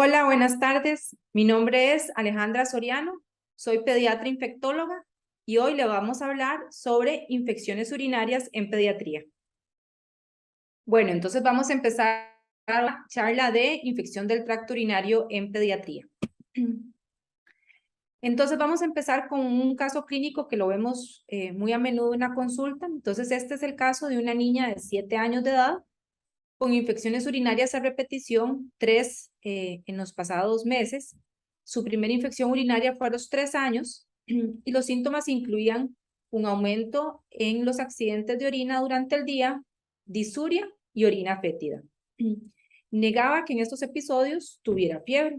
Hola, buenas tardes. Mi nombre es Alejandra Soriano, soy pediatra infectóloga y hoy le vamos a hablar sobre infecciones urinarias en pediatría. Bueno, entonces vamos a empezar la charla de infección del tracto urinario en pediatría. Entonces vamos a empezar con un caso clínico que lo vemos muy a menudo en la consulta. Entonces este es el caso de una niña de 7 años de edad con infecciones urinarias a repetición, 3 en los pasados meses. Su primera infección urinaria fue a los 3 años y los síntomas incluían un aumento en los accidentes de orina durante el día, disuria y orina fétida. Negaba que en estos episodios tuviera fiebre.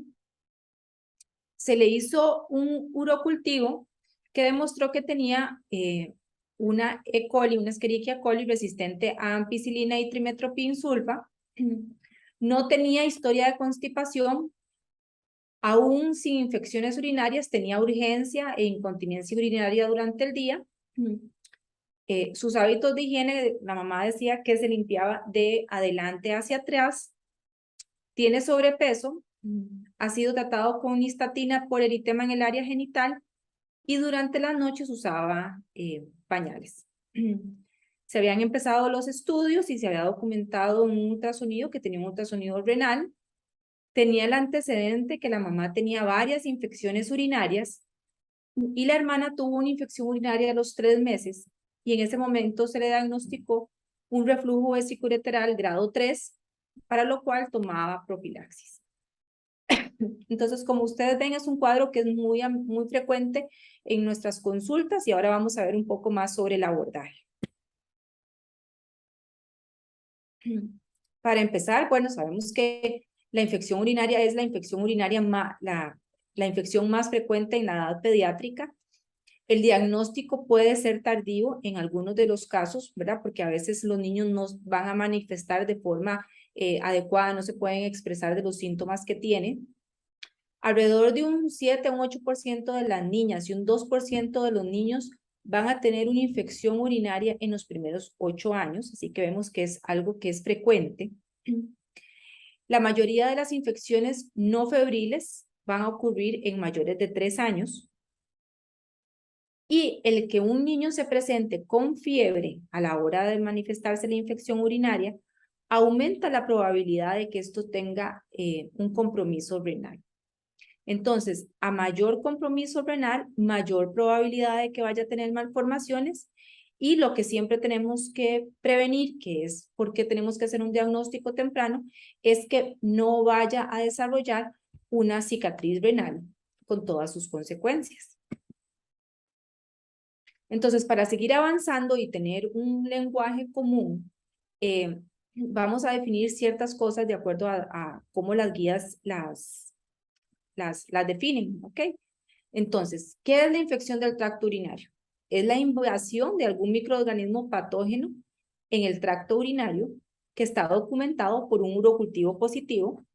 Se le hizo un urocultivo que demostró que tenía una E. coli, una Escherichia coli resistente a ampicilina y trimetoprim sulfa. No tenía historia de constipación, aún sin infecciones urinarias, tenía urgencia e incontinencia urinaria durante el día. Sus hábitos de higiene, la mamá decía que se limpiaba de adelante hacia atrás. Tiene sobrepeso, ha sido tratado con nistatina por eritema en el área genital y durante las noches usaba pañales. Se habían empezado los estudios y se había documentado un ultrasonido, que tenía un ultrasonido renal. Tenía el antecedente que la mamá tenía varias infecciones urinarias y la hermana tuvo una infección urinaria a los 3 meses y en ese momento se le diagnosticó un reflujo vesicoureteral grado 3, para lo cual tomaba profilaxis. Entonces, como ustedes ven, es un cuadro que es muy frecuente en nuestras consultas y ahora vamos a ver un poco más sobre el abordaje. Para empezar, bueno, sabemos que la infección urinaria es la infección urinaria la infección más frecuente en la edad pediátrica. El diagnóstico puede ser tardío en algunos de los casos, ¿verdad? Porque a veces los niños no van a manifestar de forma adecuada, no se pueden expresar de los síntomas que tienen. Alrededor de un 7 a un 8% de las niñas y un 2% de los niños van a tener una infección urinaria en los primeros 8 años, así que vemos que es algo que es frecuente. La mayoría de las infecciones no febriles van a ocurrir en mayores de 3 años. Y el que un niño se presente con fiebre a la hora de manifestarse la infección urinaria aumenta la probabilidad de que esto tenga un compromiso renal. Entonces, a mayor compromiso renal, mayor probabilidad de que vaya a tener malformaciones y lo que siempre tenemos que prevenir, que es porque tenemos que hacer un diagnóstico temprano, es que no vaya a desarrollar una cicatriz renal con todas sus consecuencias. Entonces, para seguir avanzando y tener un lenguaje común, vamos a definir ciertas cosas de acuerdo a cómo las guías las definen, ¿ok? Entonces, ¿qué es la infección del tracto urinario? Es la invasión de algún microorganismo patógeno en el tracto urinario que está documentado por un urocultivo positivo.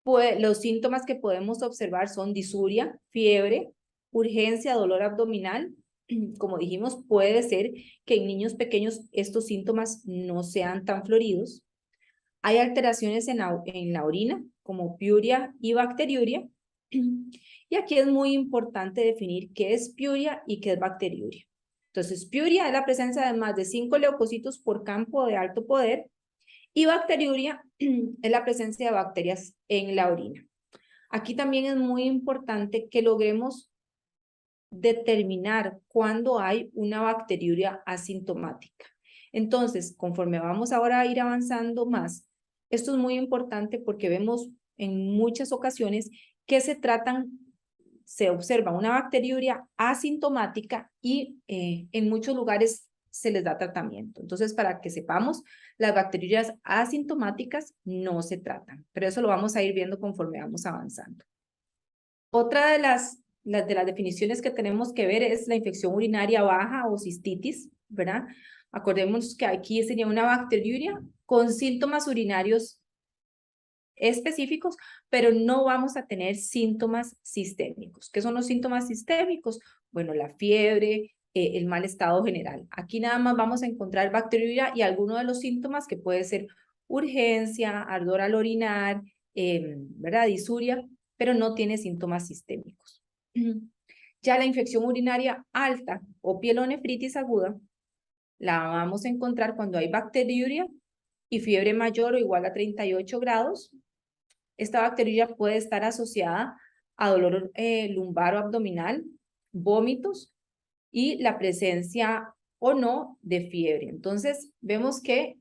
Pues, los síntomas que podemos observar son disuria, fiebre, urgencia, dolor abdominal. Como dijimos, puede ser que en niños pequeños estos síntomas no sean tan floridos. Hay alteraciones en la orina, como piuria y bacteriuria. Y aquí es muy importante definir qué es piuria y qué es bacteriuria. Entonces, piuria es la presencia de más de 5 leucocitos por campo de alto poder y bacteriuria es la presencia de bacterias en la orina. Aquí también es muy importante que logremos determinar cuándo hay una bacteriuria asintomática. Entonces, conforme vamos ahora a ir avanzando más, esto es muy importante porque vemos en muchas ocasiones que se observa una bacteriuria asintomática y en muchos lugares se les da tratamiento. Entonces, para que sepamos, las bacteriurias asintomáticas no se tratan, pero eso lo vamos a ir viendo conforme vamos avanzando. Otra de las definiciones que tenemos que ver es la infección urinaria baja o cistitis, ¿verdad? Acordémonos que aquí sería una bacteriuria con síntomas urinarios específicos, pero no vamos a tener síntomas sistémicos. ¿Qué son los síntomas sistémicos? Bueno, la fiebre, el mal estado general. Aquí nada más vamos a encontrar bacteriuria y algunos de los síntomas que puede ser urgencia, ardor al orinar, ¿verdad? Disuria, pero no tiene síntomas sistémicos. Ya la infección urinaria alta o pielonefritis aguda la vamos a encontrar cuando hay bacteriuria y fiebre mayor o igual a 38 grados. Esta bacteriuria puede estar asociada a dolor lumbar o abdominal, vómitos y la presencia o no de fiebre. Entonces, vemos que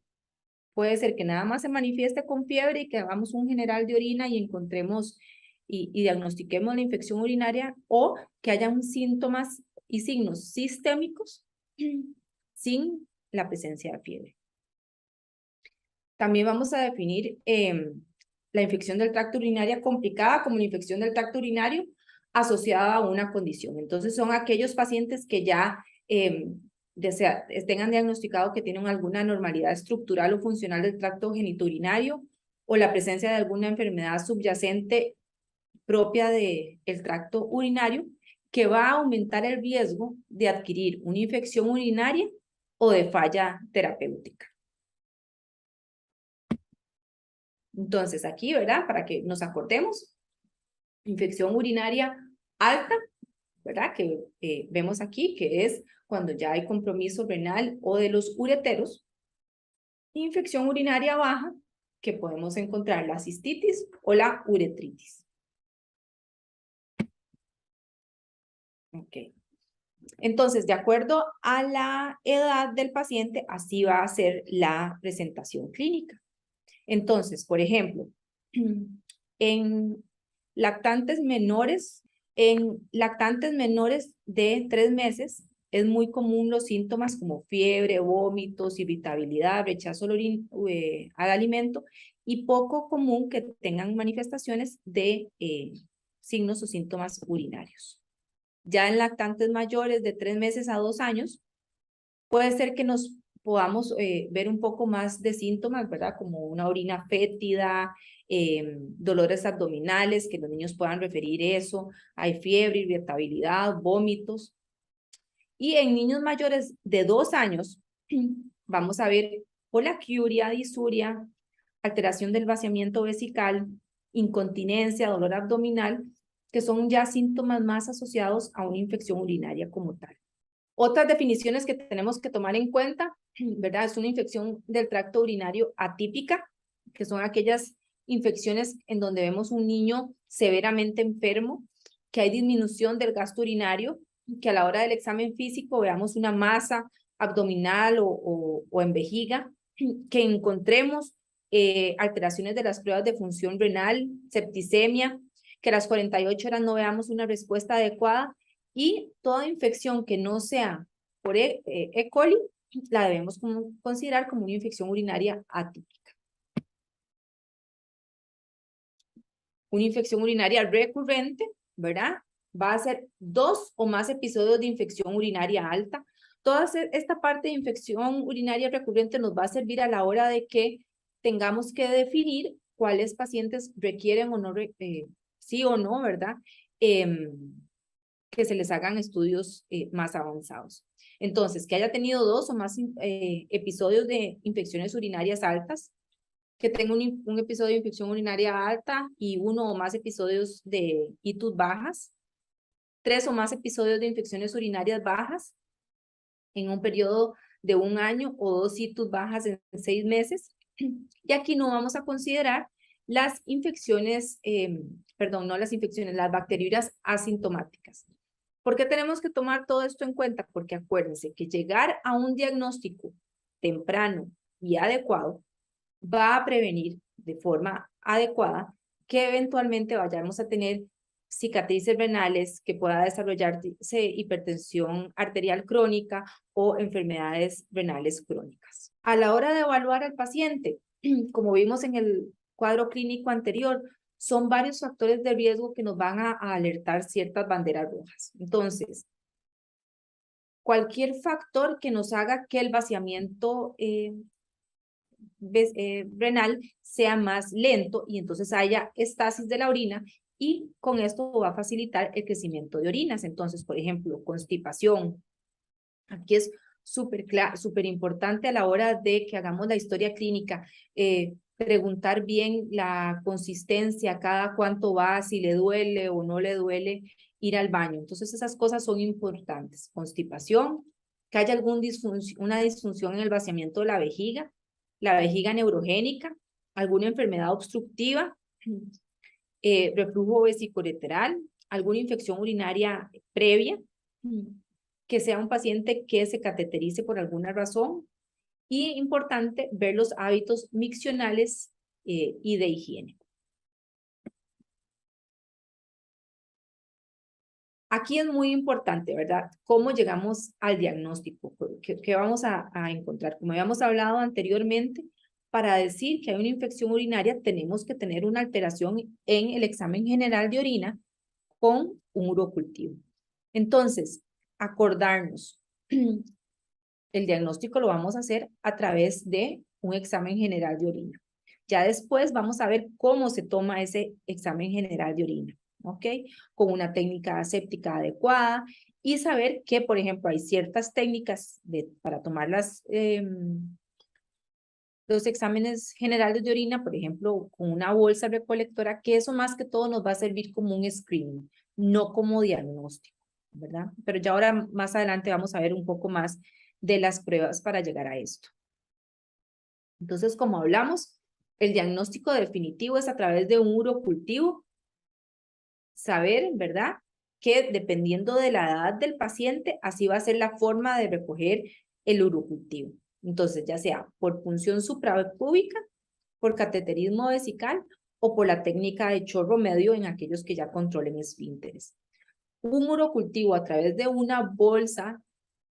puede ser que nada más se manifieste con fiebre y que hagamos un general de orina y encontremos y diagnostiquemos la infección urinaria, o que hayan síntomas y signos sistémicos sin la presencia de fiebre. También vamos a definir la infección del tracto urinario complicada como la infección del tracto urinario asociada a una condición. Entonces son aquellos pacientes que ya tengan diagnosticado que tienen alguna anormalidad estructural o funcional del tracto genitourinario o la presencia de alguna enfermedad subyacente propia del tracto urinario que va a aumentar el riesgo de adquirir una infección urinaria o de falla terapéutica. Entonces aquí, ¿verdad? Para que nos acordemos, infección urinaria alta, ¿verdad? Que vemos aquí, que es cuando ya hay compromiso renal o de los ureteros. Infección urinaria baja, que podemos encontrar la cistitis o la uretritis. Ok. Entonces, de acuerdo a la edad del paciente, así va a ser la presentación clínica. Entonces, por ejemplo, en lactantes menores de 3 meses, es muy común los síntomas como fiebre, vómitos, irritabilidad, rechazo al alimento, y poco común que tengan manifestaciones de signos o síntomas urinarios. Ya en lactantes mayores de 3 meses a 2 años, puede ser que nos podamos ver un poco más de síntomas, ¿verdad? Como una orina fétida, dolores abdominales, que los niños puedan referir eso, hay fiebre, irritabilidad, vómitos. Y en niños mayores de 2 años, vamos a ver poliaquiuria, disuria, alteración del vaciamiento vesical, incontinencia, dolor abdominal, que son ya síntomas más asociados a una infección urinaria como tal. Otras definiciones que tenemos que tomar en cuenta, ¿verdad? Es una infección del tracto urinario atípica, que son aquellas infecciones en donde vemos un niño severamente enfermo, que hay disminución del gasto urinario, que a la hora del examen físico veamos una masa abdominal o en vejiga, que encontremos alteraciones de las pruebas de función renal, septicemia, que a las 48 horas no veamos una respuesta adecuada, y toda infección que no sea por E. coli la debemos considerar como una infección urinaria atípica. Una infección urinaria recurrente, ¿verdad? Va a ser 2 o más episodios de infección urinaria alta. Toda esta parte de infección urinaria recurrente nos va a servir a la hora de que tengamos que definir cuáles pacientes requieren o no, sí o no, ¿verdad? Que se les hagan estudios más avanzados. Entonces, que haya tenido 2 o más episodios de infecciones urinarias altas, que tenga un episodio de infección urinaria alta y 1 o más episodios de ITUS bajas, 3 o más episodios de infecciones urinarias bajas en un periodo de 1 año o 2 ITUS bajas en 6 meses. Y aquí no vamos a considerar las infecciones, no las infecciones, las bacteriurias asintomáticas. ¿Por qué tenemos que tomar todo esto en cuenta? Porque acuérdense que llegar a un diagnóstico temprano y adecuado va a prevenir de forma adecuada que eventualmente vayamos a tener cicatrices renales, que pueda desarrollarse hipertensión arterial crónica o enfermedades renales crónicas. A la hora de evaluar al paciente, como vimos en el cuadro clínico anterior, son varios factores de riesgo que nos van a alertar ciertas banderas rojas. Entonces, cualquier factor que nos haga que el vaciamiento renal sea más lento y entonces haya estasis de la orina, y con esto va a facilitar el crecimiento de orinas. Entonces, por ejemplo, constipación. Aquí es súper importante a la hora de que hagamos la historia clínica. preguntar bien la consistencia, cada cuánto va, si le duele o no le duele ir al baño. Entonces esas cosas son importantes. Constipación, que haya una disfunción en el vaciamiento de la vejiga neurogénica, alguna enfermedad obstructiva, reflujo vesicoureteral, alguna infección urinaria previa, que sea un paciente que se cateterice por alguna razón, y importante ver los hábitos miccionales y de higiene. Aquí es muy importante, ¿verdad? ¿Cómo llegamos al diagnóstico? ¿Qué vamos a encontrar? Como habíamos hablado anteriormente, para decir que hay una infección urinaria tenemos que tener una alteración en el examen general de orina con un urocultivo. Entonces, acordarnos, el diagnóstico lo vamos a hacer a través de un examen general de orina. Ya después vamos a ver cómo se toma ese examen general de orina, ¿ok? Con una técnica aséptica adecuada y saber que, por ejemplo, hay ciertas técnicas para tomar los exámenes generales de orina, por ejemplo, con una bolsa recolectora, que eso más que todo nos va a servir como un screening, no como diagnóstico, ¿verdad? Pero ya ahora más adelante vamos a ver un poco más de las pruebas para llegar a esto. Entonces, como hablamos, el diagnóstico definitivo es a través de un urocultivo, saber, ¿verdad?, que dependiendo de la edad del paciente, así va a ser la forma de recoger el urocultivo. Entonces, ya sea por punción suprapúbica, por cateterismo vesical o por la técnica de chorro medio en aquellos que ya controlen esfínteres. Un urocultivo a través de una bolsa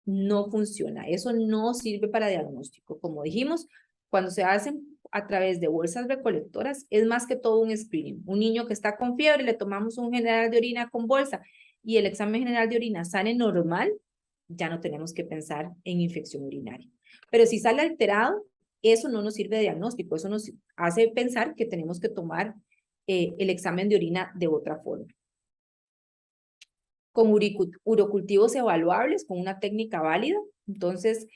no funciona. Eso no sirve para diagnóstico. Como dijimos, cuando se hacen a través de bolsas recolectoras, es más que todo un screening. Un niño que está con fiebre, le tomamos un general de orina con bolsa y el examen general de orina sale normal, ya no tenemos que pensar en infección urinaria. Pero si sale alterado, eso no nos sirve de diagnóstico, eso nos hace pensar que tenemos que tomar el examen de orina de otra forma. Con urocultivos evaluables, con una técnica válida. Entonces,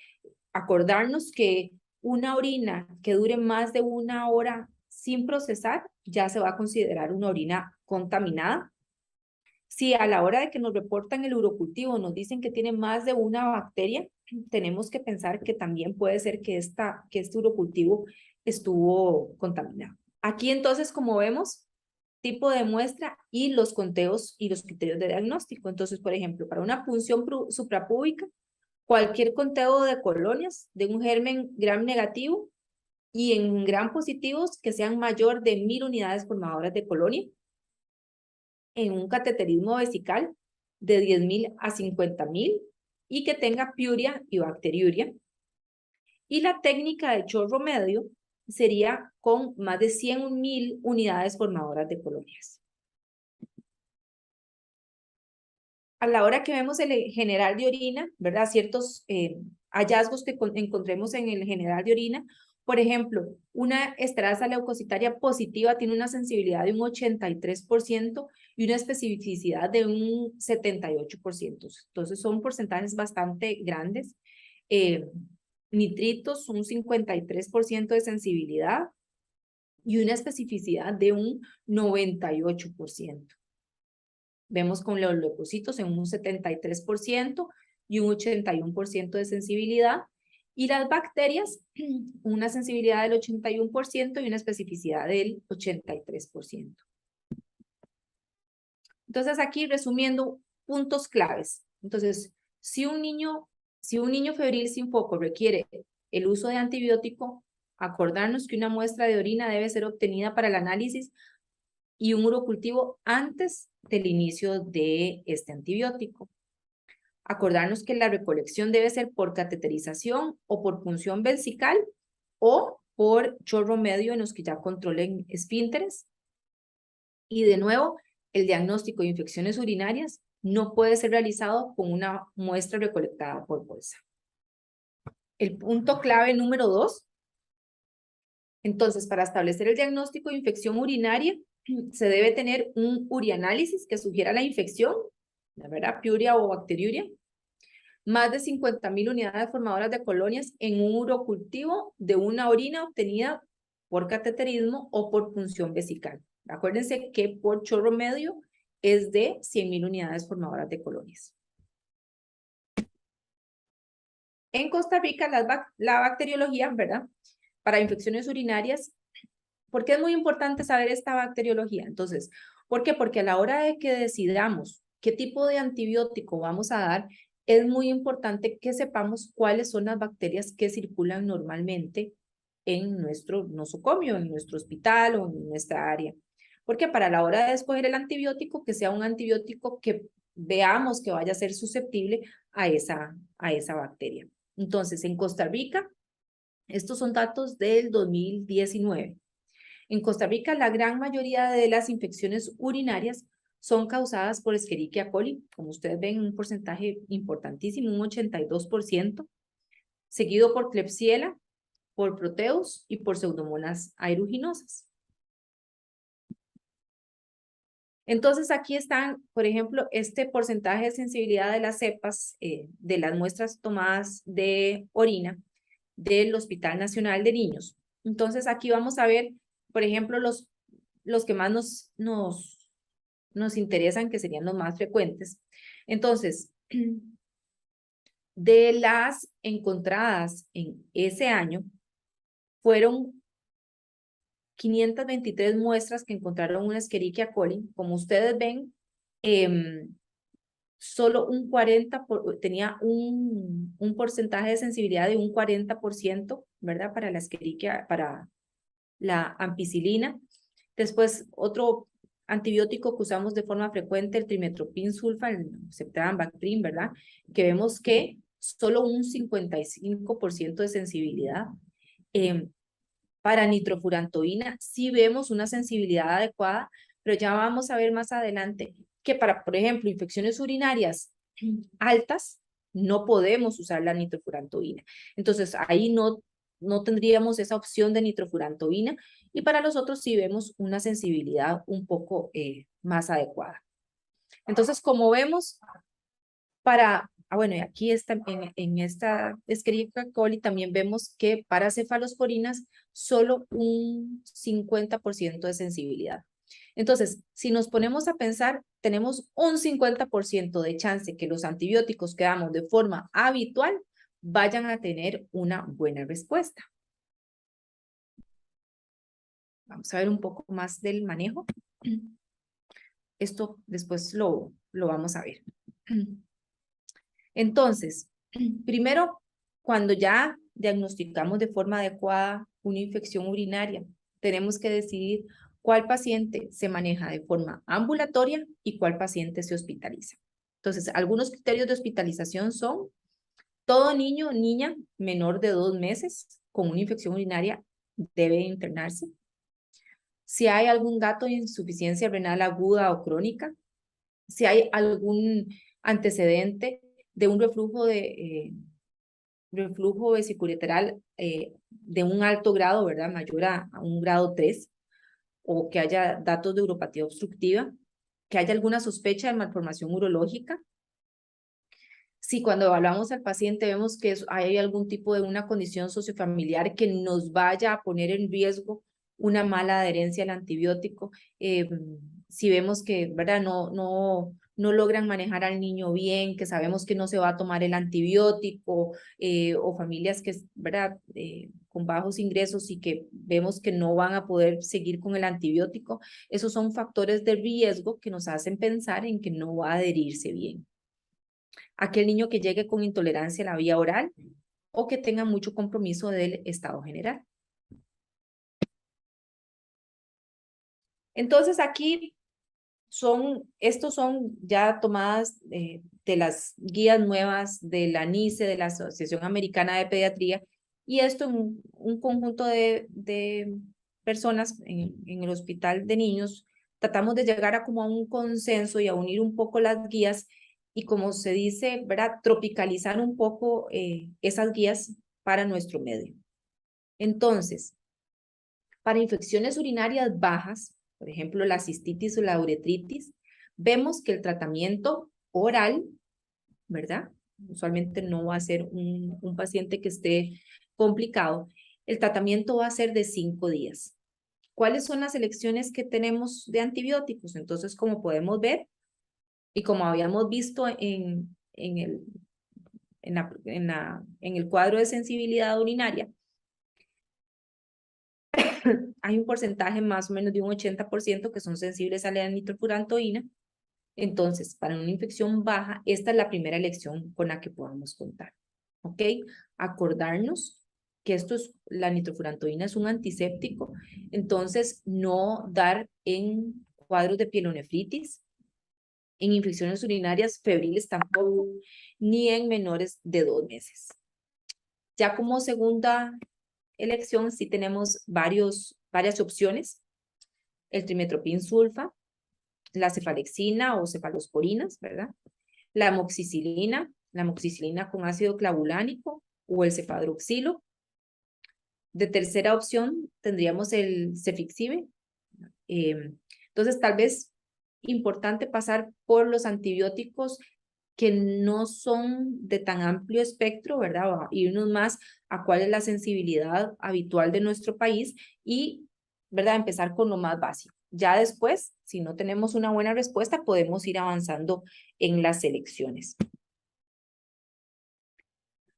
acordarnos que una orina que dure más de 1 hora sin procesar ya se va a considerar una orina contaminada. Si a la hora de que nos reportan el urocultivo nos dicen que tiene más de una bacteria, tenemos que pensar que también puede ser que este urocultivo estuvo contaminado. Aquí entonces, como vemos, tipo de muestra y los conteos y los criterios de diagnóstico. Entonces, por ejemplo, para una punción suprapúbica, cualquier conteo de colonias de un germen gram negativo y en gram positivos que sean mayor de 1000 unidades formadoras de colonia, en un cateterismo vesical de 10.000 a 50.000 y que tenga piuria y bacteriuria. Y la técnica de chorro medio sería con más de 100.000 unidades formadoras de colonias. A la hora que vemos el general de orina, ¿verdad? Ciertos hallazgos que encontremos en el general de orina, por ejemplo, una esterasa leucocitaria positiva tiene una sensibilidad de un 83% y una especificidad de un 78%. Entonces son porcentajes bastante grandes. Nitritos, un 53% de sensibilidad y una especificidad de un 98%. Vemos con los leucocitos en un 73% y un 81% de sensibilidad. Y las bacterias, una sensibilidad del 81% y una especificidad del 83%. Entonces aquí resumiendo puntos claves. Entonces, si un niño febril sin foco requiere el uso de antibiótico, acordarnos que una muestra de orina debe ser obtenida para el análisis y un urocultivo antes del inicio de este antibiótico. Acordarnos que la recolección debe ser por cateterización o por punción vesical o por chorro medio en los que ya controlen esfínteres. Y de nuevo, el diagnóstico de infecciones urinarias no puede ser realizado con una muestra recolectada por bolsa. El punto clave número 2. Entonces, para establecer el diagnóstico de infección urinaria, se debe tener un urianálisis que sugiera la infección, la verdad, piuria o bacteriuria, más de 50.000 unidades formadoras de colonias en un urocultivo de una orina obtenida por cateterismo o por punción vesical. Acuérdense que por chorro medio es de 100.000 unidades formadoras de colonias. En Costa Rica, la bacteriología, ¿verdad? Para infecciones urinarias, ¿por qué es muy importante saber esta bacteriología? Entonces, ¿por qué? Porque a la hora de que decidamos qué tipo de antibiótico vamos a dar, es muy importante que sepamos cuáles son las bacterias que circulan normalmente en nuestro nosocomio, en nuestro hospital o en nuestra área. Porque para la hora de escoger el antibiótico, que sea un antibiótico que veamos que vaya a ser susceptible a esa bacteria. Entonces, en Costa Rica, estos son datos del 2019. En Costa Rica, la gran mayoría de las infecciones urinarias son causadas por Escherichia coli, como ustedes ven, un porcentaje importantísimo, un 82%, seguido por Klebsiella, por Proteus y por Pseudomonas aeruginosas. Entonces, aquí están, por ejemplo, este porcentaje de sensibilidad de las cepas, de las muestras tomadas de orina del Hospital Nacional de Niños. Entonces, aquí vamos a ver, por ejemplo, los que más nos interesan, que serían los más frecuentes. Entonces, de las encontradas en ese año, fueron 523 muestras que encontraron una Escherichia coli. Como ustedes ven, solo un 40 tenía un porcentaje de sensibilidad de un 40%, ¿verdad? Para la Escherichia, para la ampicilina. Después, otro antibiótico que usamos de forma frecuente, el trimestoprim sulfa, el Ceftriaxone, Bactrim, ¿verdad? Que vemos que solo un 55% de sensibilidad. Para nitrofurantoína sí vemos una sensibilidad adecuada, pero ya vamos a ver más adelante que para, por ejemplo, infecciones urinarias altas, no podemos usar la nitrofurantoína. Entonces, ahí no tendríamos esa opción de nitrofurantoína, y para los otros sí vemos una sensibilidad un poco más adecuada. Entonces, como vemos, bueno, y aquí está, en esta Escherichia coli también vemos que para cefalosporinas solo un 50% de sensibilidad. Entonces, si nos ponemos a pensar, tenemos un 50% de chance que los antibióticos que damos de forma habitual vayan a tener una buena respuesta. Vamos a ver un poco más del manejo. Esto después lo vamos a ver. Entonces, primero, cuando ya diagnosticamos de forma adecuada una infección urinaria, tenemos que decidir cuál paciente se maneja de forma ambulatoria y cuál paciente se hospitaliza. Entonces, algunos criterios de hospitalización son: todo niño o niña menor de 2 meses con una infección urinaria debe internarse. Si hay algún dato de insuficiencia renal aguda o crónica, si hay algún antecedente de un reflujo vesicoureteral de un alto grado, ¿verdad? Mayor a un grado 3, o que haya datos de uropatía obstructiva, que haya alguna sospecha de malformación urológica. Si cuando evaluamos al paciente vemos que hay algún tipo de una condición sociofamiliar que nos vaya a poner en riesgo una mala adherencia al antibiótico, si vemos que, ¿verdad? No logran manejar al niño bien, que sabemos que no se va a tomar el antibiótico, o familias que, ¿verdad? Con bajos ingresos y que vemos que no van a poder seguir con el antibiótico, esos son factores de riesgo que nos hacen pensar en que no va a adherirse bien. Aquel niño que llegue con intolerancia a la vía oral o que tenga mucho compromiso del estado general. Entonces aquí estos son ya tomadas de las guías nuevas de la ANICE, de la Asociación Americana de Pediatría, y esto en un conjunto de personas en el hospital de niños. Tratamos de llegar a como a un consenso y a unir un poco las guías y, como se dice, ¿verdad? Tropicalizar un poco esas guías para nuestro medio. Entonces, para infecciones urinarias bajas, por ejemplo, la cistitis o la uretritis, vemos que el tratamiento oral, ¿verdad? Usualmente no va a ser un paciente que esté complicado. el tratamiento va a ser de 5 días. ¿Cuáles son las elecciones que tenemos de antibióticos? Entonces, como podemos ver, y como habíamos visto en el cuadro de sensibilidad urinaria, hay un porcentaje más o menos de un 80% que son sensibles a la nitrofurantoína. Entonces, para una infección baja, esta es la primera elección con la que podamos contar. ¿Ok? Acordarnos que la nitrofurantoína es un antiséptico, entonces no dar en cuadros de pielonefritis, en infecciones urinarias febriles tampoco, ni en menores de 2 meses. Ya como segunda elección, sí tenemos varias opciones. El trimetoprim sulfa, la cefalexina o cefalosporinas, ¿verdad? La amoxicilina con ácido clavulánico o el cefadroxilo. De tercera opción tendríamos el cefixibe. Entonces, tal vez importante pasar por los antibióticos que no son de tan amplio espectro, ¿verdad? Irnos más a cuál es la sensibilidad habitual de nuestro país y, ¿verdad? Empezar con lo más básico. Ya después, si no tenemos una buena respuesta, podemos ir avanzando en las selecciones.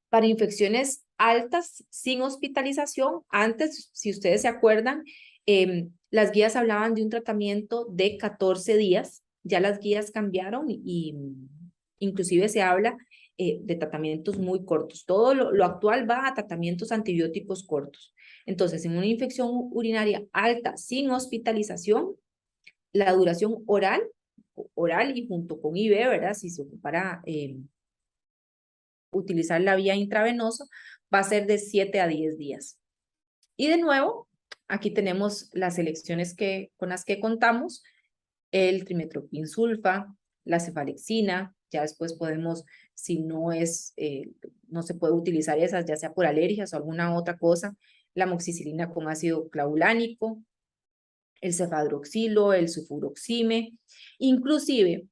Para infecciones altas sin hospitalización, antes, si ustedes se acuerdan, las guías hablaban de un tratamiento de 14 días, ya las guías cambiaron y inclusive se habla de tratamientos muy cortos. Todo lo actual va a tratamientos antibióticos cortos. Entonces, en una infección urinaria alta sin hospitalización, la duración oral y junto con IV, ¿verdad? Si se ocupara utilizar la vía intravenosa, va a ser de 7 a 10 días. Y de nuevo, aquí tenemos las selecciones con las que contamos, el trimetoprim sulfa, la cefalexina, ya después podemos, si no no se puede utilizar esas, ya sea por alergias o alguna otra cosa, la amoxicilina con ácido clavulánico, el cefadroxilo, el sulfuroxime, inclusive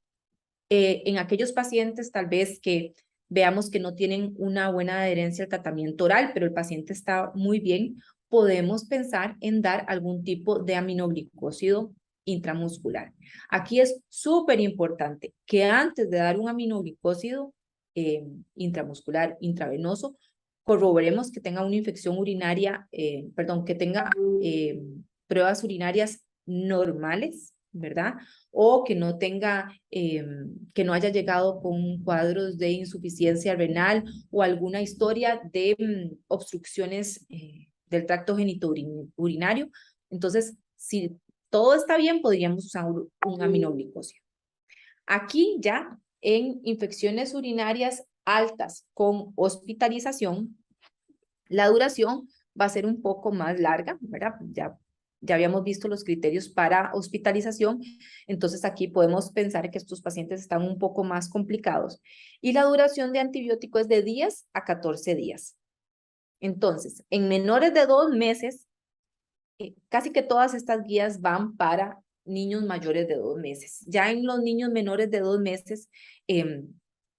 en aquellos pacientes tal vez que veamos que no tienen una buena adherencia al tratamiento oral, pero el paciente está muy bien, podemos pensar en dar algún tipo de aminoglicósido intramuscular. Aquí es súper importante que antes de dar un aminoglicósido intramuscular, intravenoso, corroboremos que tenga una infección urinaria, que tenga pruebas urinarias normales, ¿verdad? O que no tenga, que no haya llegado con cuadros de insuficiencia renal o alguna historia de obstrucciones del tracto genitourinario. Entonces, si todo está bien, podríamos usar un aminoglicosio. Aquí ya en infecciones urinarias altas con hospitalización, la duración va a ser un poco más larga, ¿verdad? Ya habíamos visto los criterios para hospitalización, entonces aquí podemos pensar que estos pacientes están un poco más complicados. Y la duración de antibiótico es de 10 a 14 días. Entonces, en menores de 2 meses, casi que todas estas guías van para niños mayores de 2 meses. Ya en los niños menores de 2 meses,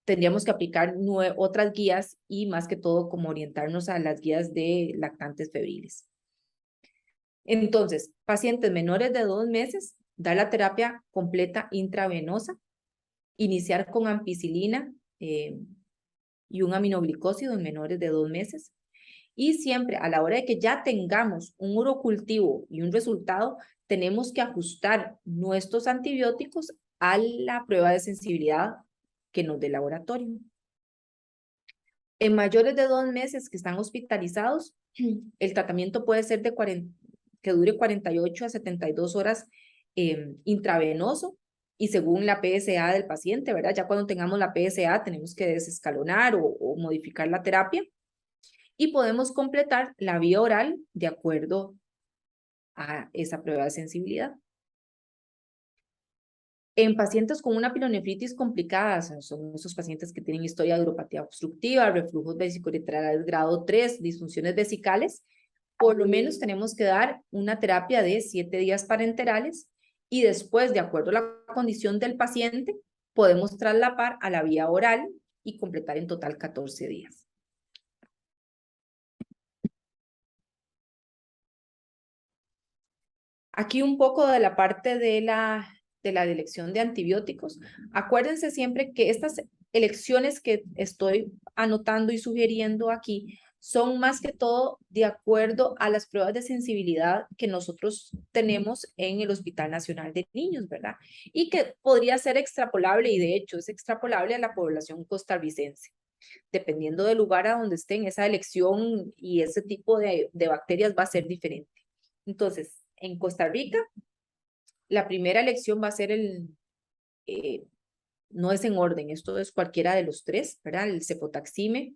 tendríamos que aplicar otras guías y más que todo como orientarnos a las guías de lactantes febriles. Entonces, pacientes menores de 2 meses, dar la terapia completa intravenosa, iniciar con ampicilina y un aminoglicósido en menores de 2 meses. Y siempre a la hora de que ya tengamos un urocultivo y un resultado, tenemos que ajustar nuestros antibióticos a la prueba de sensibilidad que nos dé el laboratorio. En mayores de 2 meses que están hospitalizados, el tratamiento puede ser que dure 48 a 72 horas intravenoso y según la PSA del paciente, ¿verdad? Ya cuando tengamos la PSA tenemos que desescalonar o modificar la terapia y podemos completar la vía oral de acuerdo a esa prueba de sensibilidad. En pacientes con una pilonefritis complicada, son esos pacientes que tienen historia de uropatía obstructiva, reflujos vesicouretrales grado 3, disfunciones vesicales, por lo menos tenemos que dar una terapia de 7 días parenterales y después, de acuerdo a la condición del paciente, podemos traslapar a la vía oral y completar en total 14 días. Aquí un poco de la parte de la elección de antibióticos. Acuérdense siempre que estas elecciones que estoy anotando y sugiriendo aquí son más que todo de acuerdo a las pruebas de sensibilidad que nosotros tenemos en el Hospital Nacional de Niños, ¿verdad? Y que podría ser extrapolable, y de hecho es extrapolable a la población costarricense. Dependiendo del lugar a donde estén, esa elección y ese tipo de bacterias va a ser diferente. Entonces, en Costa Rica, la primera elección va a ser no es en orden, esto es cualquiera de los tres, ¿verdad? El cefotaxime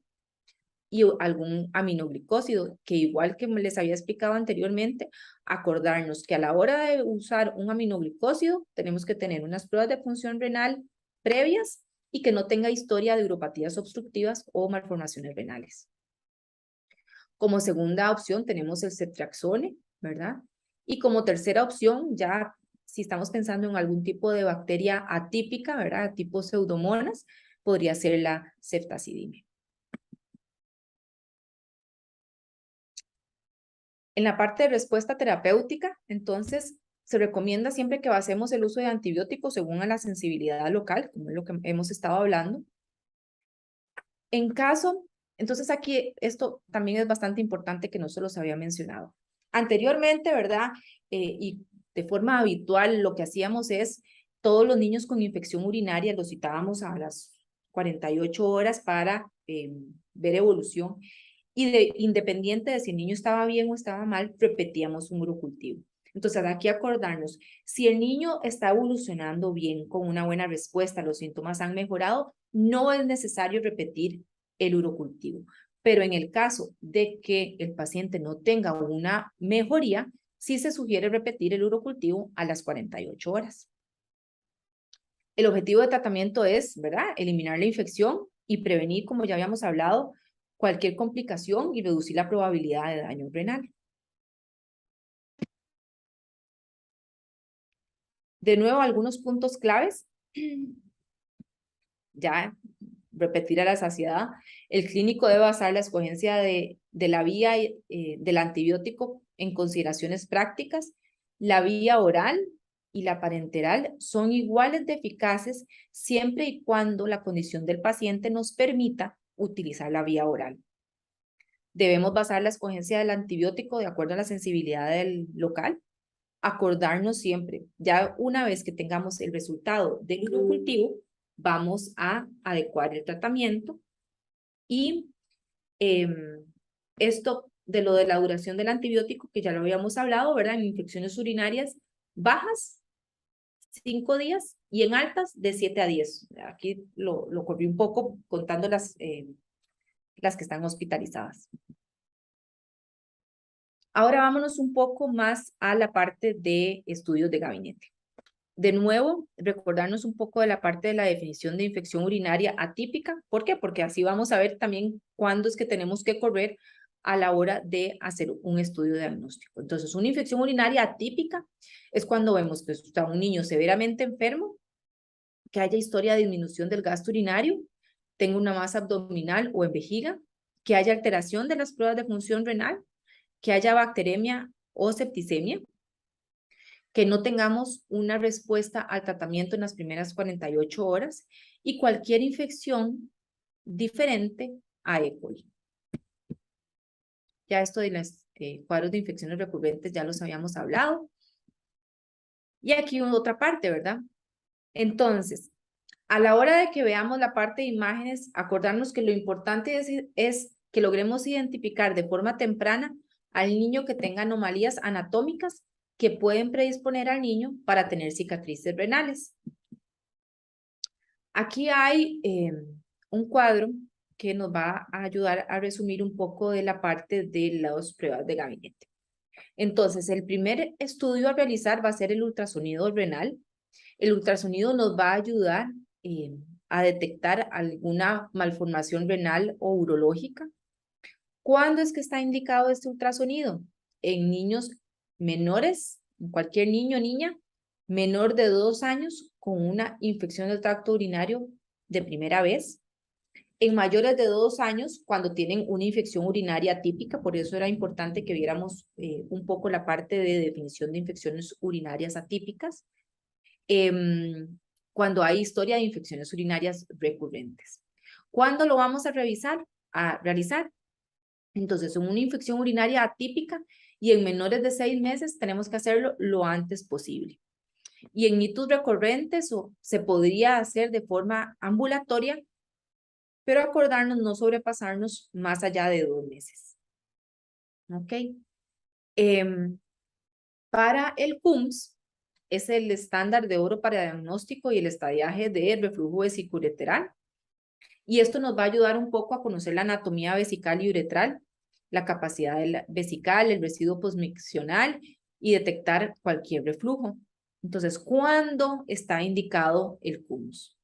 y algún aminoglicósido, que igual que les había explicado anteriormente, acordarnos que a la hora de usar un aminoglicósido tenemos que tener unas pruebas de función renal previas y que no tenga historia de uropatías obstructivas o malformaciones renales. Como segunda opción tenemos el ceftriaxone, ¿verdad? Y como tercera opción, ya si estamos pensando en algún tipo de bacteria atípica, ¿verdad? Tipo pseudomonas, podría ser la ceftazidime. En la parte de respuesta terapéutica, entonces, se recomienda siempre que basemos el uso de antibióticos según a la sensibilidad local, como es lo que hemos estado hablando. En caso, entonces aquí esto también es bastante importante que no se los había mencionado. Anteriormente, ¿verdad? Y de forma habitual lo que hacíamos es todos los niños con infección urinaria los citábamos a las 48 horas para ver evolución y independiente de si el niño estaba bien o estaba mal, repetíamos un urocultivo. Entonces, aquí acordarnos, si el niño está evolucionando bien, con una buena respuesta, los síntomas han mejorado, no es necesario repetir el urocultivo. Pero en el caso de que el paciente no tenga una mejoría, sí se sugiere repetir el urocultivo a las 48 horas. El objetivo de tratamiento es, ¿verdad?, eliminar la infección y prevenir, como ya habíamos hablado, cualquier complicación y reducir la probabilidad de daño renal. De nuevo, algunos puntos claves. Ya repetir a la saciedad. El clínico debe basar la escogencia de la vía del antibiótico en consideraciones prácticas. La vía oral y la parenteral son iguales de eficaces siempre y cuando la condición del paciente nos permita utilizar la vía oral. Debemos basar la escogencia del antibiótico de acuerdo a la sensibilidad del local. Acordarnos siempre, ya una vez que tengamos el resultado del urocultivo, vamos a adecuar el tratamiento y esto de lo de la duración del antibiótico, que ya lo habíamos hablado, ¿verdad? En infecciones urinarias bajas, 5 días, y en altas, de 7 a 10. Aquí lo corrí un poco contando las que están hospitalizadas. Ahora vámonos un poco más a la parte de estudios de gabinete. De nuevo, recordarnos un poco de la parte de la definición de infección urinaria atípica. ¿Por qué? Porque así vamos a ver también cuándo es que tenemos que correr a la hora de hacer un estudio diagnóstico. Entonces, una infección urinaria atípica es cuando vemos que está un niño severamente enfermo, que haya historia de disminución del gasto urinario, tenga una masa abdominal o en vejiga, que haya alteración de las pruebas de función renal, que haya bacteremia o septicemia, que no tengamos una respuesta al tratamiento en las primeras 48 horas y cualquier infección diferente a E. coli. Ya esto de los cuadros de infecciones recurrentes ya los habíamos hablado. Y aquí otra parte, ¿verdad? Entonces, a la hora de que veamos la parte de imágenes, acordarnos que lo importante es que logremos identificar de forma temprana al niño que tenga anomalías anatómicas que pueden predisponer al niño para tener cicatrices renales. Aquí hay un cuadro que nos va a ayudar a resumir un poco de la parte de las pruebas de gabinete. Entonces, el primer estudio a realizar va a ser el ultrasonido renal. El ultrasonido nos va a ayudar a detectar alguna malformación renal o urológica. ¿Cuándo es que está indicado este ultrasonido? En niños menores, cualquier niño o niña menor de 2 años con una infección del tracto urinario de primera vez, En mayores de 2 años, cuando tienen una infección urinaria atípica, por eso era importante que viéramos un poco la parte de definición de infecciones urinarias atípicas, cuando hay historia de infecciones urinarias recurrentes. ¿Cuándo lo vamos a realizar? Entonces, en una infección urinaria atípica y en menores de 6 meses, tenemos que hacerlo lo antes posible. Y en mitos recurrentes se podría hacer de forma ambulatoria, pero acordarnos no sobrepasarnos más allá de 2 meses. ¿Ok? Para el CUMS, es el estándar de oro para diagnóstico y el estadiaje de reflujo vesiculouretral. Y esto nos va a ayudar un poco a conocer la anatomía vesical y uretral, la capacidad vesical, el residuo posmiccional y detectar cualquier reflujo. Entonces, ¿cuándo está indicado el CUMS?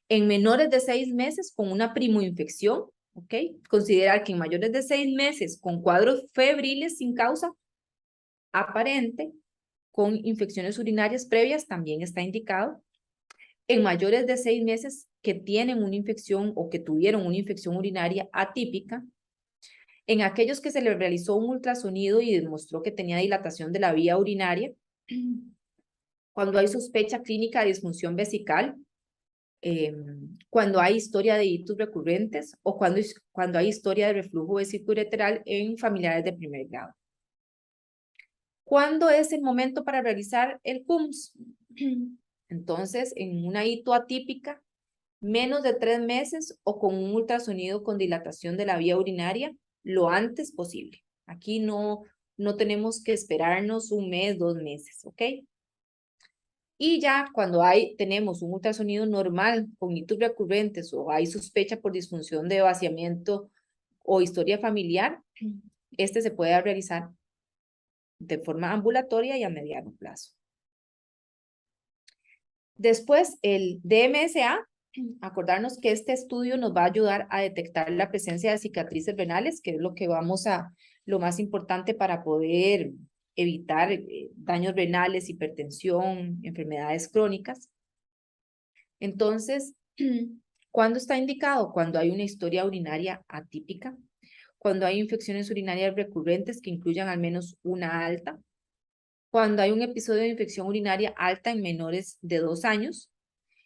En menores de 6 meses con una primoinfección, ¿ok? Considerar que en mayores de 6 meses con cuadros febriles sin causa aparente, con infecciones urinarias previas, también está indicado. En mayores de 6 meses que tienen una infección o que tuvieron una infección urinaria atípica. En aquellos que se les realizó un ultrasonido y demostró que tenía dilatación de la vía urinaria. Cuando hay sospecha clínica de disfunción vesical, cuando hay historia de hitos recurrentes o cuando hay historia de reflujo vesicoureteral en familiares de primer grado. ¿Cuándo es el momento para realizar el CUMS? Entonces, en una hito atípica, menos de 3 meses o con un ultrasonido con dilatación de la vía urinaria, lo antes posible. Aquí no tenemos que esperarnos 1 mes, 2 meses, ¿ok? Y ya cuando tenemos un ultrasonido normal con hitos recurrentes o hay sospecha por disfunción de vaciamiento o historia familiar, este se puede realizar de forma ambulatoria y a mediano plazo. Después, el DMSA, acordarnos que este estudio nos va a ayudar a detectar la presencia de cicatrices renales, que es lo más importante para poder evitar daños renales, hipertensión, enfermedades crónicas. Entonces, ¿cuándo está indicado? Cuando hay una historia urinaria atípica, cuando hay infecciones urinarias recurrentes que incluyan al menos una alta, cuando hay un episodio de infección urinaria alta en menores de 2 años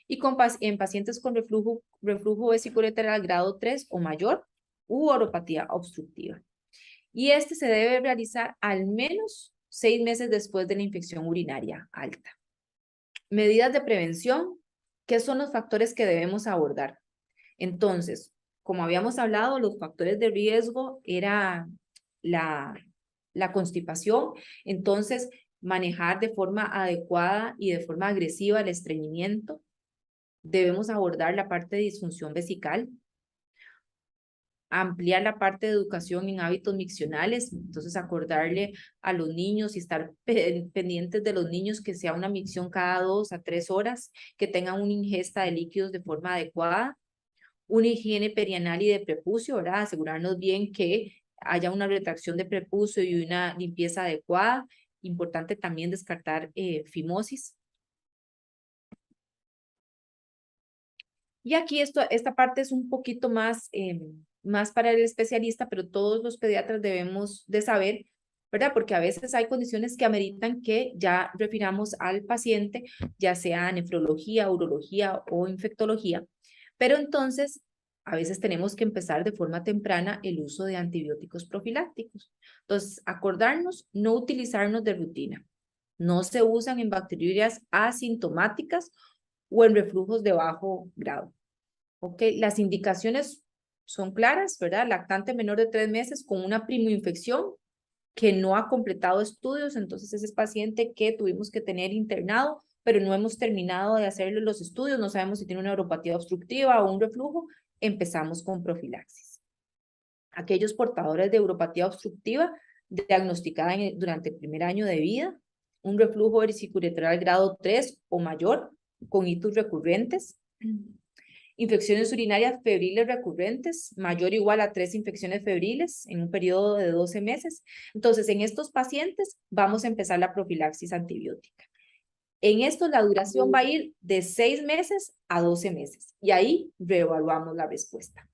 y en pacientes con reflujo vesicoureteral grado 3 o mayor u oropatía obstructiva. Y este se debe realizar al menos 6 meses después de la infección urinaria alta. Medidas de prevención. ¿Qué son los factores que debemos abordar? Entonces, como habíamos hablado, los factores de riesgo era la constipación. Entonces, manejar de forma adecuada y de forma agresiva el estreñimiento. Debemos abordar la parte de disfunción vesical, ampliar la parte de educación en hábitos miccionales, entonces acordarle a los niños y estar pendientes de los niños que sea una micción cada 2 a 3 horas, que tengan una ingesta de líquidos de forma adecuada, una higiene perianal y de prepucio, ¿verdad? Asegurarnos bien que haya una retracción de prepucio y una limpieza adecuada. Importante también descartar fimosis. Y aquí esta parte es un poquito más para el especialista, pero todos los pediatras debemos de saber, ¿verdad? Porque a veces hay condiciones que ameritan que ya refiramos al paciente, ya sea nefrología, urología o infectología, pero entonces a veces tenemos que empezar de forma temprana el uso de antibióticos profilácticos. Entonces, acordarnos, no utilizarnos de rutina. No se usan en bacteriurias asintomáticas o en reflujos de bajo grado. ¿Ok? Las indicaciones son claras, ¿verdad? Lactante menor de 3 meses con una primoinfección que no ha completado estudios, entonces ese es paciente que tuvimos que tener internado, pero no hemos terminado de hacerle los estudios, no sabemos si tiene una neuropatía obstructiva o un reflujo, empezamos con profilaxis. Aquellos portadores de neuropatía obstructiva diagnosticada durante el primer año de vida, un reflujo vesicoureteral grado 3 o mayor, con hitos recurrentes, infecciones urinarias febriles recurrentes, mayor o igual a 3 infecciones febriles en un periodo de 12 meses. Entonces, en estos pacientes vamos a empezar la profilaxis antibiótica. En esto la duración va a ir de 6 meses a 12 meses y ahí reevaluamos la respuesta.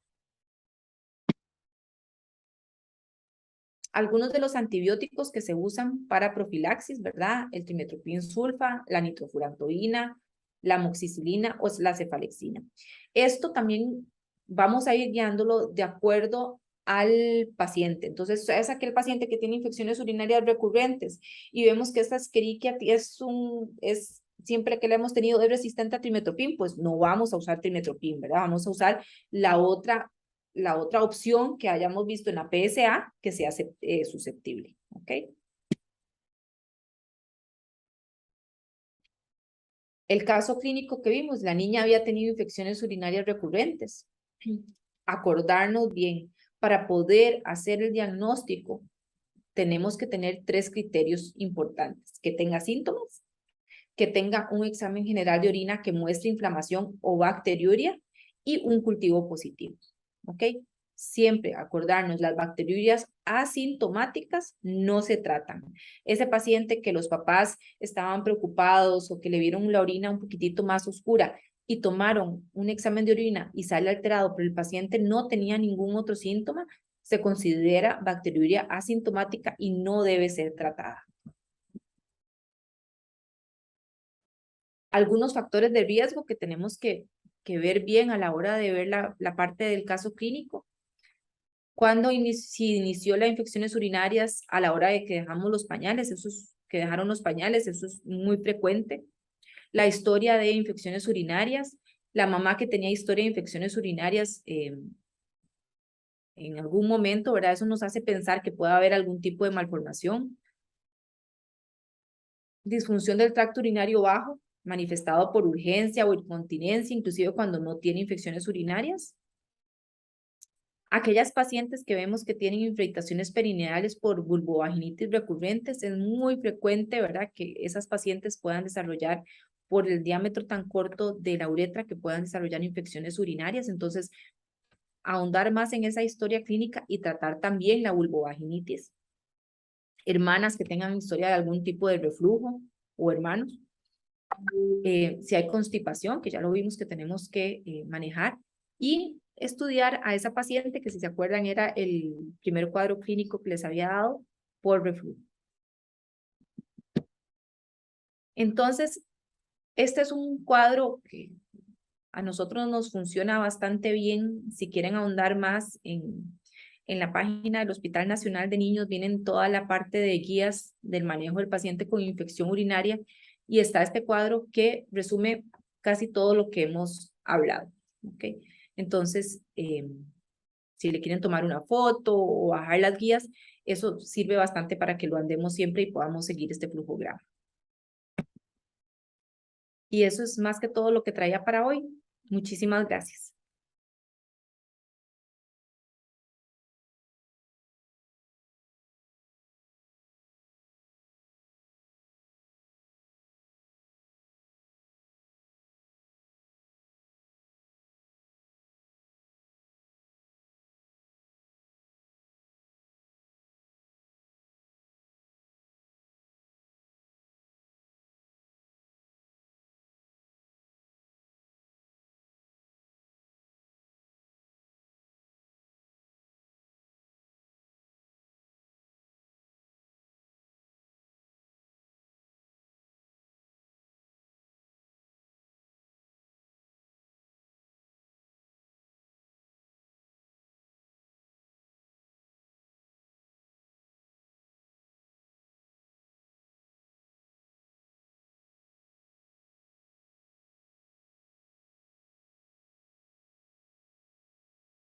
algunos de los antibióticos que se usan para profilaxis, ¿verdad? El trimestoprim sulfa, la nitrofurantoína, la amoxicilina o la cefalexina. Esto también vamos a ir guiándolo de acuerdo al paciente. Entonces, es aquel paciente que tiene infecciones urinarias recurrentes y vemos que esta Escherichia es siempre que la hemos tenido es resistente a trimestoprim, pues no vamos a usar trimestoprim, ¿verdad? Vamos a usar la otra opción que hayamos visto en la PSA que sea susceptible, ¿ok? El caso clínico que vimos, la niña había tenido infecciones urinarias recurrentes. Acordarnos bien, para poder hacer el diagnóstico, tenemos que tener 3 criterios importantes: que tenga síntomas, que tenga un examen general de orina que muestre inflamación o bacteriuria y un cultivo positivo, ¿ok? Siempre acordarnos, las bacteriurias asintomáticas no se tratan. Ese paciente que los papás estaban preocupados o que le vieron la orina un poquitito más oscura y tomaron un examen de orina y sale alterado, pero el paciente no tenía ningún otro síntoma, se considera bacteriuria asintomática y no debe ser tratada. Algunos factores de riesgo que tenemos que ver bien a la hora de ver la parte del caso clínico. Cuando si inició las infecciones urinarias a la hora de que dejamos los pañales, que dejaron los pañales, eso es muy frecuente. La historia de infecciones urinarias, la mamá que tenía historia de infecciones urinarias en algún momento, ¿verdad? Eso nos hace pensar que puede haber algún tipo de malformación. Disfunción del tracto urinario bajo, manifestado por urgencia o incontinencia, inclusive cuando no tiene infecciones urinarias. Aquellas pacientes que vemos que tienen infiltraciones perineales por vulvovaginitis recurrentes, es muy frecuente, ¿verdad?, que esas pacientes puedan desarrollar, por el diámetro tan corto de la uretra, que puedan desarrollar infecciones urinarias. Entonces, ahondar más en esa historia clínica y tratar también la vulvovaginitis. Hermanas que tengan historia de algún tipo de reflujo o hermanos. Si hay constipación, que ya lo vimos que tenemos que manejar, y estudiar a esa paciente que, si se acuerdan, era el primer cuadro clínico que les había dado por reflujo. Entonces, este es un cuadro que a nosotros nos funciona bastante bien. Si quieren ahondar más en la página del Hospital Nacional de Niños, vienen toda la parte de guías del manejo del paciente con infección urinaria y está este cuadro que resume casi todo lo que hemos hablado, ¿ok? Entonces, si le quieren tomar una foto o bajar las guías, eso sirve bastante para que lo andemos siempre y podamos seguir este flujograma. Y eso es más que todo lo que traía para hoy. Muchísimas gracias.